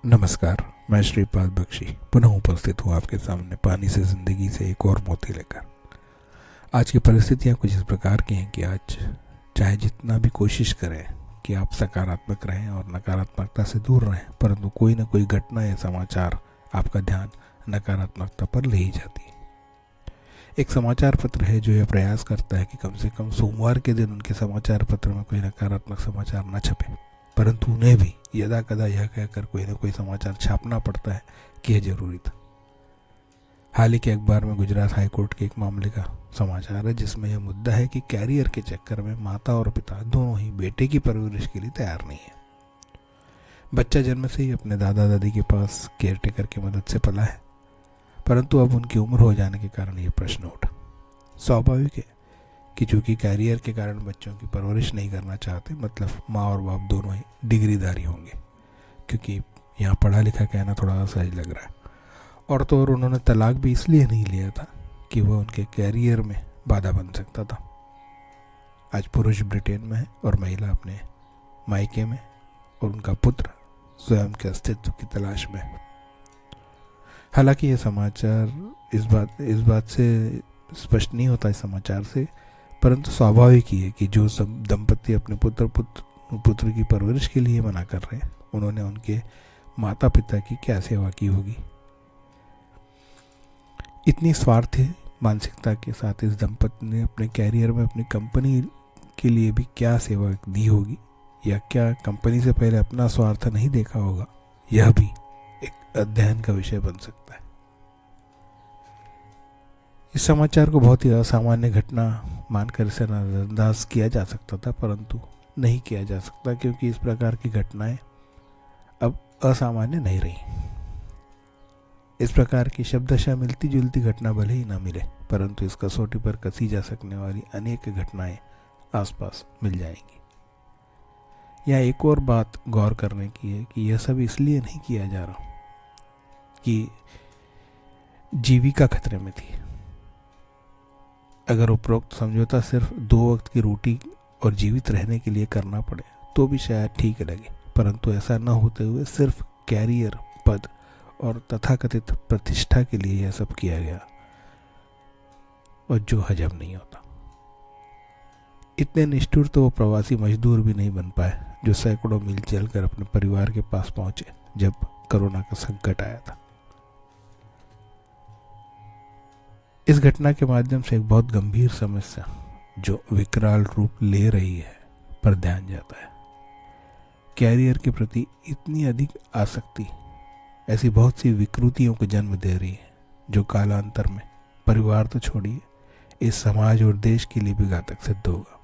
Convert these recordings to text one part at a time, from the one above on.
नमस्कार, मैं श्रीपाद बख्शी पुनः उपस्थित हूँ आपके सामने पानी से ज़िंदगी से एक और मोती लेकर। आज की परिस्थितियाँ कुछ इस प्रकार की हैं कि आज चाहे जितना भी कोशिश करें कि आप सकारात्मक रहें और नकारात्मकता से दूर रहें, परंतु कोई ना कोई घटना या समाचार आपका ध्यान नकारात्मकता पर ले ही जाती है। एक समाचार पत्र है जो यह प्रयास करता है कि कम से कम सोमवार के दिन उनके समाचार पत्र में कोई नकारात्मक समाचार न छपे, परंतु उन्हें भी यदा कदा यह कहकर कोई न कोई समाचार छापना पड़ता है कि यह जरूरी था। हाल ही के अखबार में गुजरात हाईकोर्ट के एक मामले का समाचार है जिसमें यह मुद्दा है कि कैरियर के चक्कर में माता और पिता दोनों ही बेटे की परवरिश के लिए तैयार नहीं है। बच्चा जन्म से ही अपने दादा दादी के पास केयरटेकर की मदद से पला है, परंतु अब उनकी उम्र हो जाने के कारण यह प्रश्न उठा। स्वाभाविक है कि चूंकि कैरियर के कारण बच्चों की परवरिश नहीं करना चाहते, मतलब माँ और बाप दोनों ही डिग्रीधारी होंगे, क्योंकि यहाँ पढ़ा लिखा कहना थोड़ा सहज लग रहा है। और तो और उन्होंने तलाक भी इसलिए नहीं लिया था कि वह उनके कैरियर में बाधा बन सकता था। आज पुरुष ब्रिटेन में है और महिला अपने मायके में, और उनका पुत्र स्वयं के अस्तित्व की तलाश में है। हालांकि यह समाचार इस बात से स्पष्ट नहीं होता इस समाचार से, परंतु स्वाभाविक ही है कि जो सब दंपति अपने पुत्र की परवरिश के लिए मना कर रहे हैं, उन्होंने उनके माता पिता की क्या सेवा की होगी। इतनी स्वार्थी मानसिकता के साथ इस दंपति ने अपने कैरियर में अपनी कंपनी के लिए भी क्या सेवा दी होगी, या क्या कंपनी से पहले अपना स्वार्थ नहीं देखा होगा, यह भी एक अध्ययन का विषय बन सकता है। इस समाचार को बहुत ही असामान्य घटना मानकर इसे नजरअंदाज किया जा सकता था, परंतु नहीं किया जा सकता, क्योंकि इस प्रकार की घटनाएं अब असामान्य नहीं रही। इस प्रकार की शब्दशः मिलती जुलती घटना भले ही ना मिले, परंतु इस कसौटी पर कसी जा सकने वाली अनेक घटनाएं आसपास मिल जाएंगी। यहाँ एक और बात गौर करने की है कि यह सब इसलिए नहीं किया जा रहा कि जीविका खतरे में थी। अगर उपरोक्त समझौता सिर्फ 2 वक्त की रोटी और जीवित रहने के लिए करना पड़े तो भी शायद ठीक लगे, परंतु ऐसा न होते हुए सिर्फ कैरियर, पद और तथाकथित प्रतिष्ठा के लिए यह सब किया गया, और जो हजम नहीं होता। इतने निष्ठुर तो वो प्रवासी मजदूर भी नहीं बन पाए जो सैकड़ों मील चलकर अपने परिवार के पास पहुंचे जब कोरोना का संकट आया था। इस घटना के माध्यम से एक बहुत गंभीर समस्या जो विकराल रूप ले रही है पर ध्यान जाता है। कैरियर के प्रति इतनी अधिक आसक्ति ऐसी बहुत सी विकृतियों को जन्म दे रही है जो कालांतर में परिवार तो छोड़िए, इस समाज और देश के लिए भी घातक सिद्ध होगा।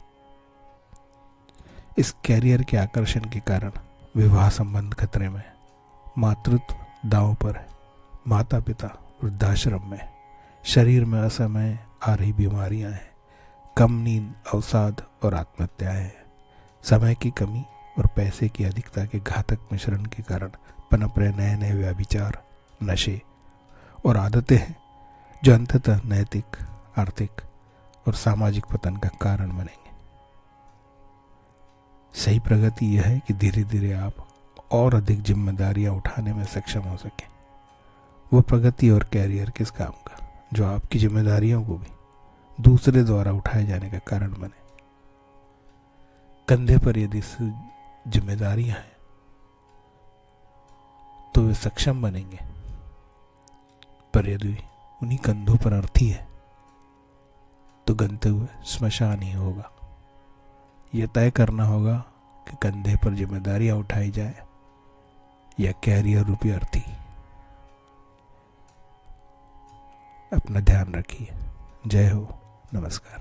इस कैरियर के आकर्षण के कारण विवाह संबंध खतरे में है, मातृत्व दांव पर है, माता पिता वृद्धाश्रम में, शरीर में असमय आ रही बीमारियां हैं, कम नींद, अवसाद और आत्महत्याएं हैं, समय की कमी और पैसे की अधिकता के घातक मिश्रण के कारण पनप रहे नए नए व्यभिचार, नशे और आदतें हैं जो अंततः नैतिक, आर्थिक और सामाजिक पतन का कारण बनेंगे। सही प्रगति यह है कि धीरे धीरे आप और अधिक जिम्मेदारियां उठाने में सक्षम हो सकें। वो प्रगति और कैरियर किस काम का जो आपकी जिम्मेदारियों को भी दूसरे द्वारा उठाए जाने का कारण बने। कंधे पर यदि जिम्मेदारियां हैं तो वे सक्षम बनेंगे, पर यदि उन्हीं कंधों पर अर्थी है तो गंतव्य श्मशान ही होगा। यह तय करना होगा कि कंधे पर जिम्मेदारियां उठाई जाए या कैरियर रूपी अर्थी। अपना ध्यान रखिए। जय हो, नमस्कार।